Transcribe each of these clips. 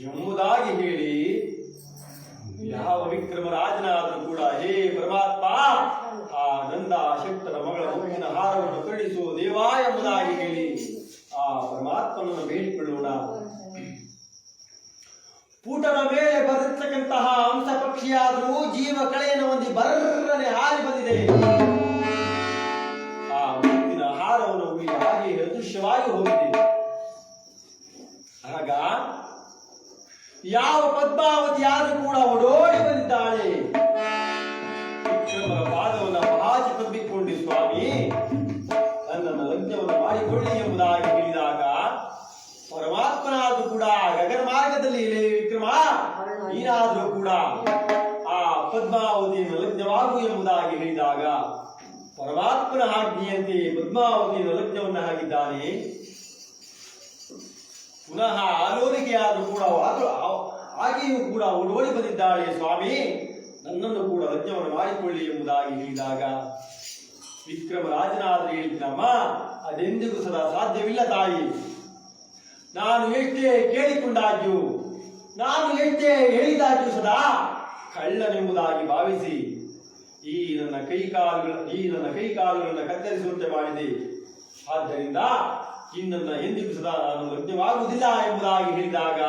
ಎಂಬುದಾಗಿ ಹೇಳಿ ಯಾವ ವಿಕ್ರಮರಾಜನಾದರೂ ಕೂಡ ಹೇ ಪರಮಾತ್ಮ ಆ ನಂದ ಶಕ್ತನ ಮಗಳ ಮುತ್ತಿನ ಹಾರವನ್ನು ಕರುಣಿಸು ದೇವಾ ಎಂಬುದಾಗಿ ಹೇಳಿ ಆ ಪರಮಾತ್ಮನನ್ನು ಬೇಡಿಕೊಳ್ಳೋಣ. ಪೂಟನ ಮೇಲೆ ಬರತಕ್ಕಂತಹ ಹಂಸ ಪಕ್ಷಿಯಾದರೂ ಜೀವ ಕಳೆಯನ್ನು ಹೊಂದಿ ಬರ್ರನೆ ಹಾರಿ ಬಂದಿದೆ. ಆ ಮುತ್ತಿನ ಹಾರವನ್ನು ಉಳಿ ಹಾಗೆ ಅದೃಶ್ಯವಾಗಿ ಹೋಗಿದೆ. ಆಗ ಯಾವ ಪದ್ಮಾವತಿಯಾದರೂ ಕೂಡ ಓಡೋಡಿ ಬಂದಿದ್ದಾಳೆ. ವಿಕ್ರಮರ ಪಾದವನ್ನು ಬಾಚಿ ತಬ್ಬಿಕೊಂಡಿ ಸ್ವಾಮಿ ನನ್ನನ್ನು ಲಗ್ನವನ್ನು ಮಾಡಿಕೊಳ್ಳಿ ಎಂಬುದಾಗಿ ಹೇಳಿದಾಗ ಪರಮಾತ್ಮನಾದ್ರೂ ಕೂಡ ಗಗನ ಮಾರ್ಗದಲ್ಲಿ ಇಲ್ಲೇ ವಿಕ್ರಮ ನೀನಾದ್ರೂ ಕೂಡ ಆ ಪದ್ಮಾವತಿಯನ್ನು ಲಗ್ನವಾಗು ಎಂಬುದಾಗಿ ಹೇಳಿದಾಗ ಪರಮಾತ್ಮನ ಆಜ್ಞೆಯಂತೆ ಪದ್ಮಾವತಿಯನ್ನು ಲಗ್ನವನ್ನು ಆಗಿದ್ದಾನೆ. ಪುನಃ ಆಲೋಲಿಕೆಯಾದರೂ ಕೂಡ ಹಾಗೆಯೂ ಕೂಡ ಓಡೋಡಿ ಬಂದಿದ್ದಾಳೆ. ಸ್ವಾಮಿ ನನ್ನನ್ನು ಕೂಡ ಲಗ್ನವನ್ನು ಮಾಡಿಕೊಳ್ಳಿ ಎಂಬುದಾಗಿ ಹೇಳಿದಾಗ ವಿಕ್ರಮರಾಜನಾದರೂ ಹೇಳ್ತೀನಮ್ಮ ಅದೆಂದಿಗೂ ಸದಾ ಸಾಧ್ಯವಿಲ್ಲ ತಾಯಿ. ನಾನು ಎಷ್ಟೇ ಕೇಳಿಕೊಂಡಾಗ್ಯೂ ನಾನು ಎಷ್ಟೇ ಹೇಳಿದಾಗ್ಯೂ ಸದಾ ಕಳ್ಳನೆಂಬುದಾಗಿ ಭಾವಿಸಿ ಈ ನನ್ನ ಕೈಕಾಲುಗಳನ್ನು ಕತ್ತರಿಸುವಂತೆ ಮಾಡಿದೆ. ಆದ್ದರಿಂದ ಇನ್ನನ್ನ ಎಂದಿಗೂ ಸದಾ ನಾನು ಲಗ್ನವಾಗುವುದಿಲ್ಲ ಎಂಬುದಾಗಿ ಹೇಳಿದಾಗ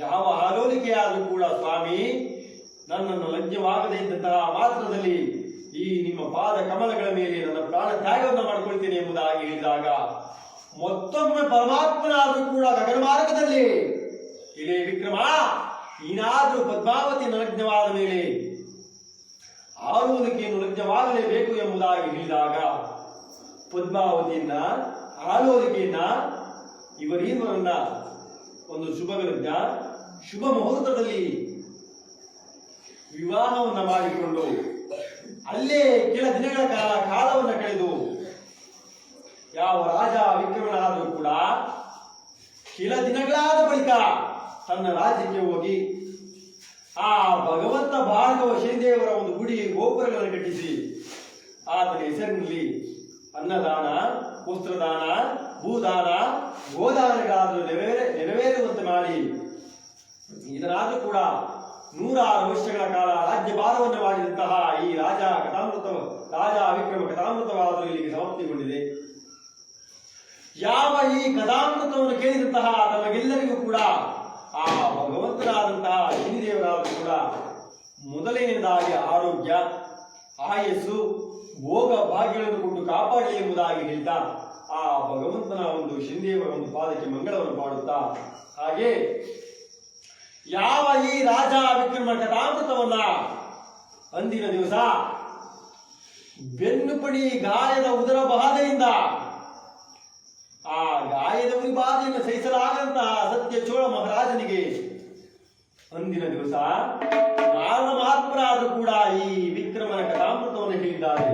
ಯಾವ ಆಲೋಲಿಕೆಯಾದರೂ ಕೂಡ ಸ್ವಾಮಿ ನನ್ನನ್ನು ಲಗ್ನವಾಗದೇ ಇದ್ದಂತಹ ಮಾತ್ರದಲ್ಲಿ ಈ ನಿಮ್ಮ ಪಾದ ಕಮಲಗಳ ಮೇಲೆ ನನ್ನ ಪ್ರಾಣ ತ್ಯಾಗವನ್ನು ಮಾಡಿಕೊಳ್ತೇನೆ ಎಂಬುದಾಗಿ ಹೇಳಿದಾಗ ಮತ್ತೊಮ್ಮೆ ಪರಮಾತ್ಮನಾದರೂ ಕೂಡ ಗಗನ ಮಾರ್ಗದಲ್ಲಿ ಇದೇ ವಿಕ್ರಮ ನೀನಾದರೂ ಪದ್ಮಾವತಿ ಲಗ್ನವಾದ ಮೇಲೆ ಆಲೋಲಿಕೆಯನ್ನು ಲಗ್ನವಾಗಲೇಬೇಕು ಎಂಬುದಾಗಿ ಹೇಳಿದಾಗ ಪದ್ಮಾವತಿಯನ್ನ ಆಲೋಲಿಕೆಯನ್ನ ಇವರೀವರನ್ನ ಒಂದು ಶುಭ ಮುಹೂರ್ತದಲ್ಲಿ ವಿವಾಹವನ್ನ ಮಾಡಿಕೊಂಡು ಅಲ್ಲೇ ಕೆಲ ದಿನಗಳ ಕಾಲವನ್ನು ಕಳೆದು ಯಾವ ರಾಜ ವಿಕ್ರಮನಾದರೂ ಕೂಡ ಕೆಲ ದಿನಗಳಾದ ಬಳಿಕ ತನ್ನ ರಾಜ್ಯಕ್ಕೆ ಹೋಗಿ ಆ ಭಗವಂತ ಭಾರ್ಗವ ಶನಿದೇವರ ಒಂದು ಗುಡಿ ಗೋಪುರಗಳನ್ನು ಕಟ್ಟಿಸಿ ಆತನ ಹೆಸರಿನಲ್ಲಿ ಅನ್ನದಾನ, ವಸ್ತ್ರದಾನ, ಭೂದಾನ, ಗೋದಾನಗಳಾದರೂ ನೆರವೇರುವಂತೆ ಮಾಡಿ ಇದರಾದರೂ ಕೂಡ 106 ವರ್ಷಗಳ ಕಾಲ ರಾಜ್ಯ ಭಾರವನ್ನು ಮಾಡಿದಂತಹ ಈ ರಾಜ ವಿಕ್ರಮ ಕಥಾಮೃತವಾದರೂ ಇಲ್ಲಿಗೆ ಸಮಾಪ್ತಿಗೊಂಡಿದೆ. ಯಾವ ಈ ಕಥಾಮೃತವನ್ನು ಕೇಳಿದಂತಹ ತಮಗೆಲ್ಲರಿಗೂ ಕೂಡ ಆ ಭಗವಂತನಾದಂತಹ ಶನಿದೇವರಾದರೂ ಕೂಡ ಮೊದಲನೆಯದಾಗಿ ಆರೋಗ್ಯ, ಆಯಸ್ಸು, ಭೋಗ ಭಾಗ್ಯಗಳನ್ನು ಕೊಟ್ಟು ಕಾಪಾಡಿ ಎಂಬುದಾಗಿ ಹೇಳ್ತಾ ಆ ಭಗವಂತನ ಒಂದು ಶನಿದೇವರ ಒಂದು ಪಾದಕ್ಕೆ ಮಂಗಳವನ್ನು ಮಾಡುತ್ತಾ ಹಾಗೆ ಯಾವ ಈ ರಾಜ ವಿಕ್ರಮ ಕಥಾಮೃತವನ್ನ ಅಂದಿನ ದಿವಸ ಬೆನ್ನುಪಡಿ ಗಾಯದ ಉದರ ಬಾಧೆಯಿಂದ ಆ ಗಾಯದ ಉರಿ ಬಾಧೆಯನ್ನು ಸಹಿಸಲಾಗದಂತಹ ಸತ್ಯ ಚೋಳ ಮಹಾರಾಜನಿಗೆ ಅಂದಿನ ದಿವಸ ನಾರದ ಮಹಾತ್ಮರಾದರೂ ಕೂಡ ಈ ವಿಕ್ರಮನ ಕಥಾಮೃತವನ್ನು ಹೇಳಿದ್ದಾರೆ.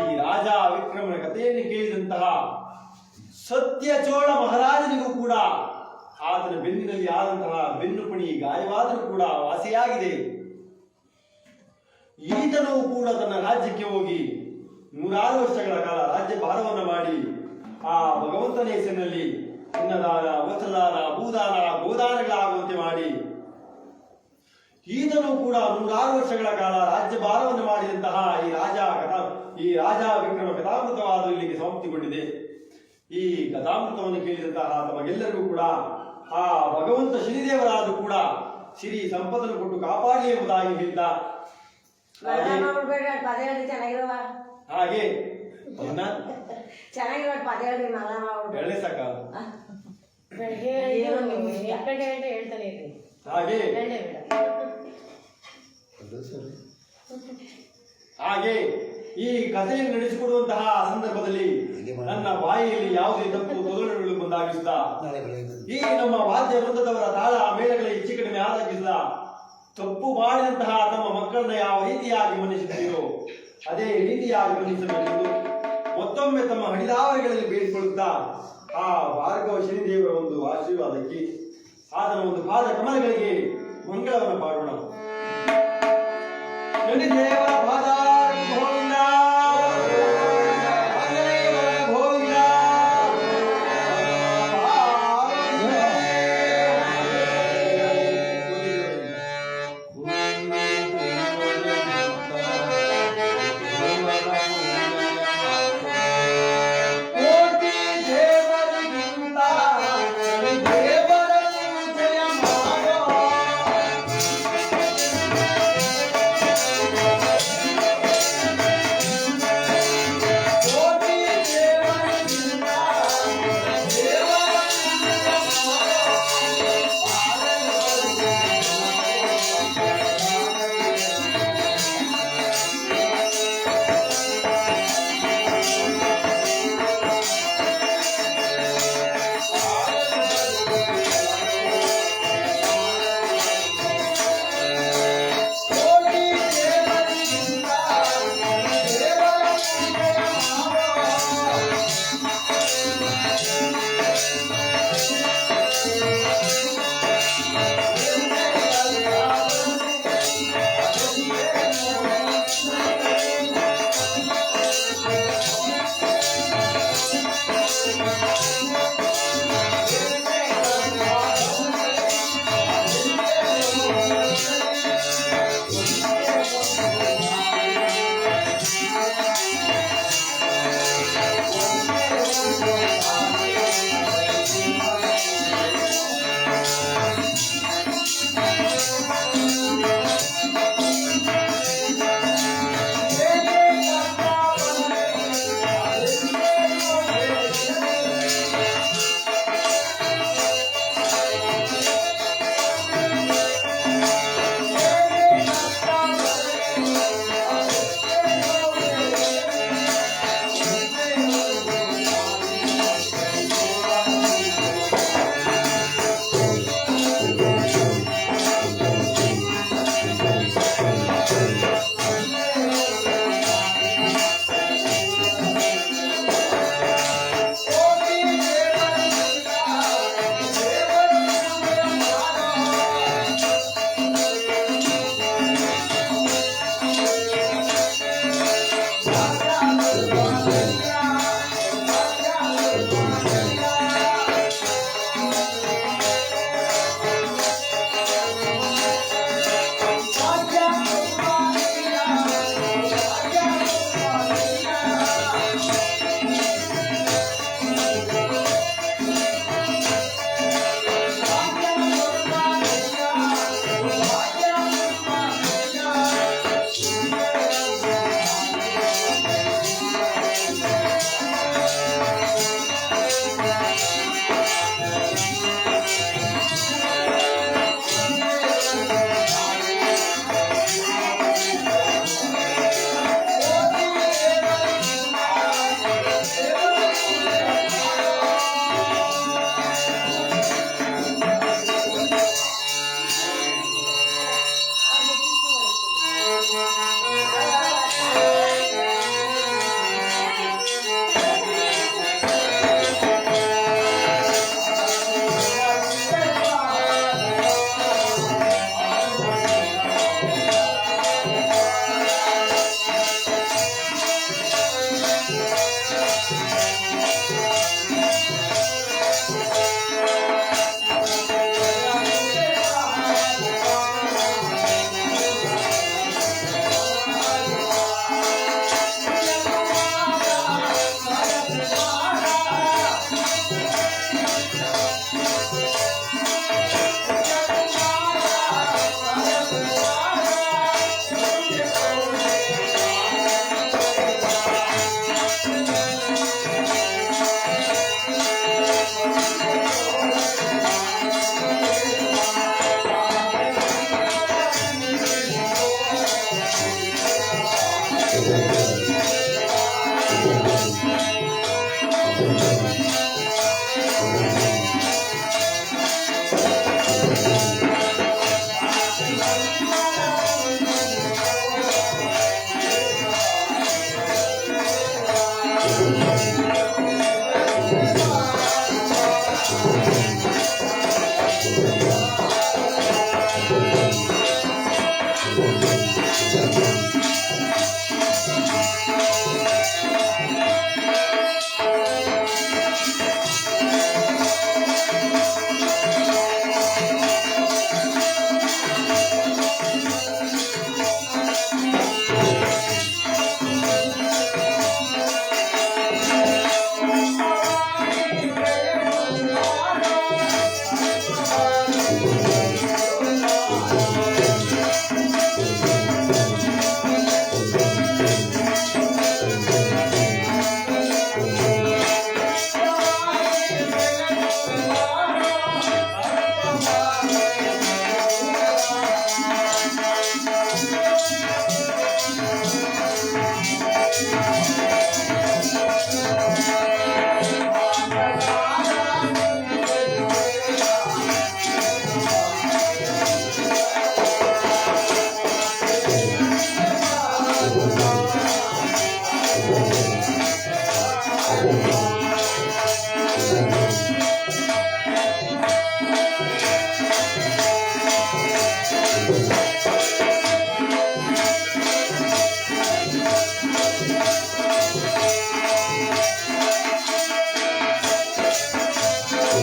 ಈ ರಾಜ ವಿಕ್ರಮನ ಕಥೆಯನ್ನು ಕೇಳಿದಂತಹ ಸತ್ಯ ಚೋಳ ಮಹಾರಾಜನಿಗೂ ಕೂಡ ಆತನ ಬೆನ್ನಿನಲ್ಲಿ ಆದಂತಹ ಬೆನ್ನುಪಣಿ ಗಾಯವಾದರೂ ಕೂಡ ವಾಸಿಯಾಗಿದೆ. ಈತನೂ ಕೂಡ ತನ್ನ ರಾಜ್ಯಕ್ಕೆ ಹೋಗಿ 106 ವರ್ಷಗಳ ಕಾಲ ರಾಜ್ಯ ಭಾರವನ್ನು ಮಾಡಿ ಆ ಭಗವಂತನ ಹೆಸರಿನಲ್ಲಿ ಅನ್ನದಾನ, ವಸ್ತ್ರದಾನ, ಭೂದಾನ, ಗೋದಾನಗಳಾಗುವಂತೆ ಮಾಡಿ ಈತನೂ ಕೂಡ 106 ವರ್ಷಗಳ ಕಾಲ ರಾಜ್ಯ ಭಾರವನ್ನು ಮಾಡಿದಂತಹ ಈ ರಾಜ ವಿಕ್ರಮ ಕಥಾಮೃತವಾದ ಇಲ್ಲಿಗೆ ಸಮಾಪ್ತಿಗೊಂಡಿದೆ. ಈ ಕಥಾಮೃತವನ್ನು ಕೇಳಿದಂತಹ ತಮಗೆಲ್ಲರಿಗೂ ಕೂಡ ಆ ಭಗವಂತ ಶನಿದೇವರಾದರೂ ಕೂಡ ಸಿರಿ ಸಂಪದನ್ನು ಕೊಟ್ಟು ಕಾಪಾಡಲಿ ಎಂಬುದಾಗಿ ಹೇಳಿದ ಹಾಗೆ ಹೇಳಿ ಸಾಕ ಹಾಗೆ ಈ ಕಥೆಯನ್ನು ನಡೆಸಿಕೊಡುವಂತಹ ಸಂದರ್ಭದಲ್ಲಿ ನನ್ನ ಬಾಯಿಯಲ್ಲಿ ಯಾವುದೇ ತಪ್ಪು ತೊದಲುಗಳು ಬಂದಾಗಿಸುತ್ತಾ ಈ ನಮ್ಮ ವಾದ್ಯ ವೃಂದದವರ ತಾಳ ಮೇಳಗಳ ಹೆಚ್ಚು ಕಡಿಮೆ ಆದಾಗಿಸುತ್ತಾ ತಪ್ಪು ಮಾಡಿದಂತಹ ತಮ್ಮ ಮಕ್ಕಳನ್ನ ಯಾವ ರೀತಿಯಾಗಿ ಮನ್ನಿಸುತ್ತೀರೋ ಅದೇ ರೀತಿಯಾಗಿ ಮನ್ನಿಸಬೇಕೆಂದು ಮತ್ತೊಮ್ಮೆ ತಮ್ಮ ಹಣಿದಾವರಿಗಳಲ್ಲಿ ಬೇಡಿಕೊಳ್ಳುತ್ತಾ ಆ ಭಾರ್ಗವ ಶನಿದೇವರ ಒಂದು ಆಶೀರ್ವಾದಕ್ಕೆ ಆತನ ಒಂದು ಪಾದ ಕಮಲಗಳಿಗೆ ಮಂಗಳವನ್ನು ಪಾಡೋಣ. ಶನಿದೇವರ ಪಾದ ಗೋವಿಂದ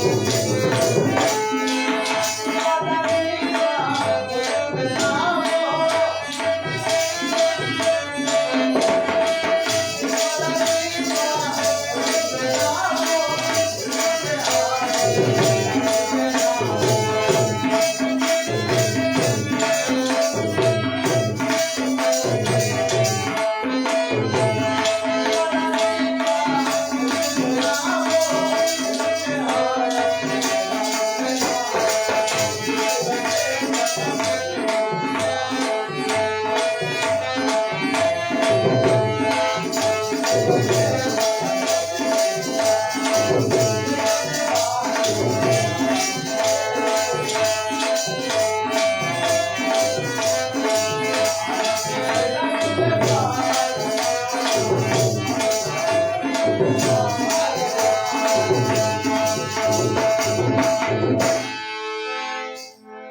ಹೋಗಿ